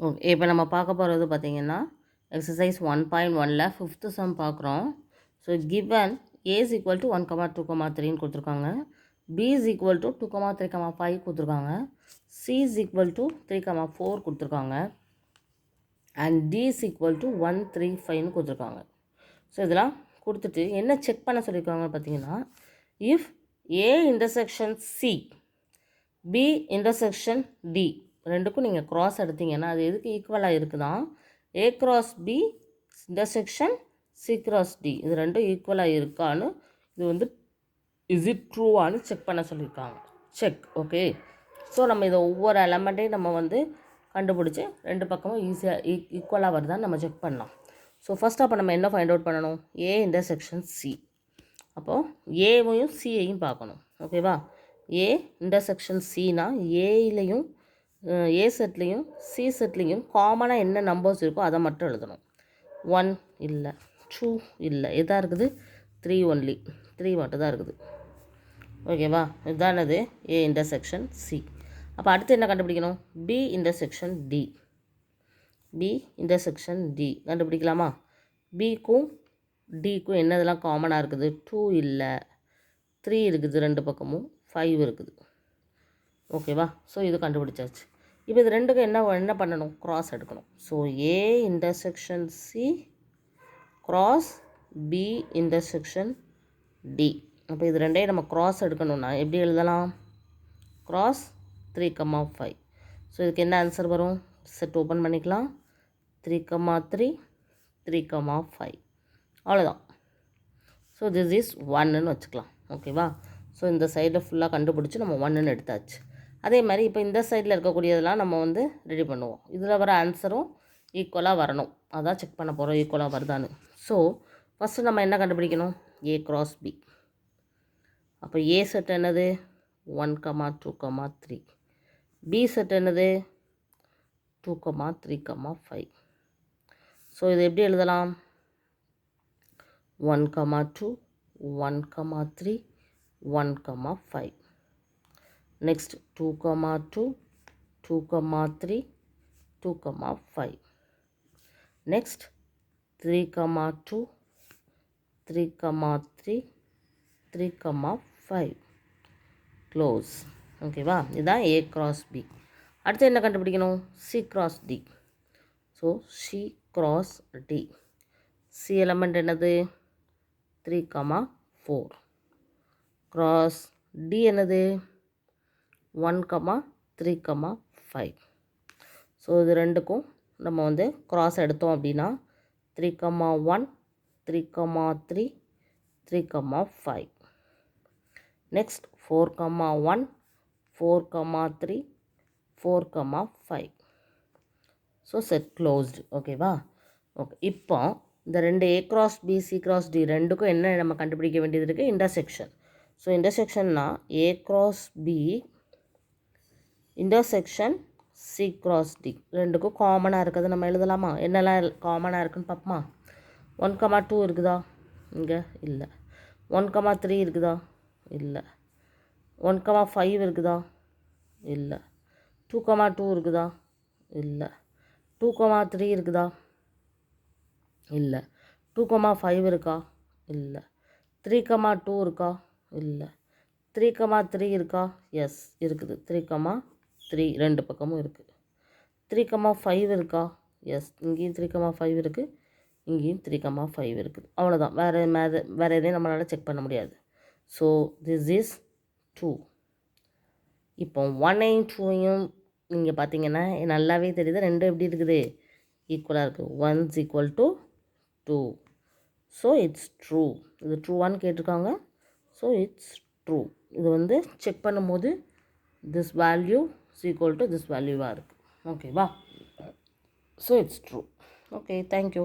Okay, இப்போ நம்ம பார்க்க போகிறது பார்த்திங்கன்னா எக்ஸசைஸ் 1.1ல் 5th சம் பார்க்குறோம். So given A is equal to 1, 2, 3ன்னு கொடுத்துருக்காங்க. B is equal to 2, 3, 5 கொடுத்துருக்காங்க. C is equal to 3, 4 கொடுத்துருக்காங்க. And D is equal to 1, 3, 5ன்னு கொடுத்துருக்காங்க. ஸோ இதெல்லாம் கொடுத்துட்டு என்ன செக் பண்ண சொல்லியிருக்காங்க பார்த்தீங்கன்னா, if A intersection C, B intersection D ரெண்டுக்கும் நீங்கள் க்ராஸ் எடுத்தீங்கன்னா அது எதுக்கு ஈக்குவலாக இருக்குதான், A cross B intersection C cross D இது ரெண்டும் ஈக்குவலாக இருக்கான்னு இது வந்து இஸ் இட் ட்ரூவான்னு செக் பண்ண சொல்லியிருக்காங்க. செக். ஓகே, ஸோ நம்ம இதை ஒவ்வொரு எலமெண்ட்டையும் நம்ம வந்து கண்டுபிடிச்சி ரெண்டு பக்கமும் ஈஸியாக ஈக்குவலாக வருதான்னு நம்ம செக் பண்ணலாம். ஸோ ஃபஸ்ட் அப்போ நம்ம என்ன ஃபைண்ட் அவுட் பண்ணணும், A இன்டர்செக்ஷன் C. அப்போது ஏவையும் சியையும் பார்க்கணும். ஓகேவா, ஏ இன்டர்செக்ஷன் சினா ஏலையும் ஏ செட்லேயும் சி செட்லேயும் காமனாக என்ன நம்பர்ஸ் இருக்கோ அதை மட்டும் எழுதணும். 1 இல்லை, 2 இல்லை, எதாக இருக்குது 3 ஒன்லி, 3 மட்டும் தான் இருக்குது. ஓகேவா, இதுதானது ஏ இன்டர்செக்ஷன் சி. அப்போ அடுத்து என்ன கண்டுபிடிக்கணும், B intersection D. B intersection D கண்டுபிடிக்கலாமா. பிக்கும் டிக்கும் என்னதெல்லாம் காமனாக இருக்குது, 2 இல்லை, 3 இருக்குது, ரெண்டு பக்கமும் 5 இருக்குது. ஓகேவா, ஸோ இது கண்டுபிடிச்சாச்சு. இப்போ இது ரெண்டுக்கும் என்ன பண்ணணும், க்ராஸ் எடுக்கணும். So A intersection C cross B intersection D. அப்போ இது ரெண்டையும் நம்ம க்ராஸ் எடுக்கணும்னா எப்படி எழுதலாம், க்ராஸ் 3, 5. ஸோ இதுக்கு என்ன ஆன்சர் வரும், செட் ஓப்பன் பண்ணிக்கலாம், 3, 3, 3, 5. அவ்வளோதான். ஸோ திஸ் இஸ் 1ன்னு வச்சுக்கலாம். ஓகேவா, ஸோ இந்த சைடில் ஃபுல்லாக கண்டுபிடிச்சி நம்ம 1ன்னு எடுத்தாச்சு. அதே மாதிரி இப்போ இந்த சைடில் இருக்கக்கூடியதெல்லாம் நம்ம வந்து ரெடி பண்ணுவோம். இதில் வர ஆன்சரும் ஈக்குவலாக வரணும், அதான் செக் பண்ண போகிறோம் ஈக்குவலாக வருதான்னு. ஸோ ஃபஸ்ட்டு நம்ம என்ன கண்டுபிடிக்கணும், ஏ க்ராஸ் பி. அப்போ ஏ செட் என்னது 1, 2, 3. பி செட் என்னது 2, 3, 5. ஸோ இது எப்படி எழுதலாம், 1, 2, 1, 3, 1, 5. Next 2, 2, 2, 3, 2, 5. Next 3, 2, 3, 3, 3, 5. Close. ஓகேவா, இதுதான் A க்ராஸ் B. அடுத்து என்ன கண்டுபிடிக்கணும், C cross D. So C cross D. C element என்னது 3, 4. க்ராஸ் D என்னது 1, 3, 5. ஸோ இது ரெண்டுக்கும் நம்ம வந்து க்ராஸ் எடுத்தோம் அப்படின்னா 3, 1, 3, 3, 3, 5. நெக்ஸ்ட் 4, 1, 4, 3, 4, 5. So set closed. ஓகேவா, ஓகே. இப்போ இந்த ரெண்டு A cross B C cross D ரெண்டுக்கும் என்ன நம்ம கண்டுபிடிக்க வேண்டியது இருக்குது, இன்டர்செக்ஷன். ஸோ இன்டர்செக்ஷன்னா A cross B intersection C cross D ரெண்டுக்கும் காமனாக இருக்கிறது நம்ம எழுதலாமா. என்னெல்லாம் காமனாக இருக்குதுன்னு பார்ப்போமா. 1, 2 இருக்குதா, இங்கே இல்லை. 1, 3 இருக்குதா, இல்லை. 1, 5 இருக்குதா, இல்லை. 2, 2 இருக்குதா, இல்லை. 2, 3 இருக்குதா, இல்லை. 2, 5 இருக்கா, இல்லை. 3, 2 இருக்கா, இல்லை. 3, 3 இருக்கா, எஸ் இருக்குது. 3, 3 ரெண்டு பக்கமும் இருக்குது. 3, 5 இருக்கா, எஸ் இங்கேயும் 3, 5 இருக்குது, இங்கேயும் 3, 5 இருக்குது. அவ்வளோதான், வேறு எதையும் நம்மளால் செக் பண்ண முடியாது. So this is 2. இப்போ 1ஐயும் 2ஐயும் நீங்கள் பார்த்தீங்கன்னா நல்லாவே தெரியுது, ரெண்டும் எப்படி இருக்குது, ஈக்குவலாக இருக்குது. 1 is equal to 2. So it's true. இது ட்ரூவான்னு கேட்டிருக்காங்க. So it's true. இது வந்து செக் பண்ணும்போது this value is equal to this value இருக்குது. ஓகேவா, so it's true. Okay, thank you.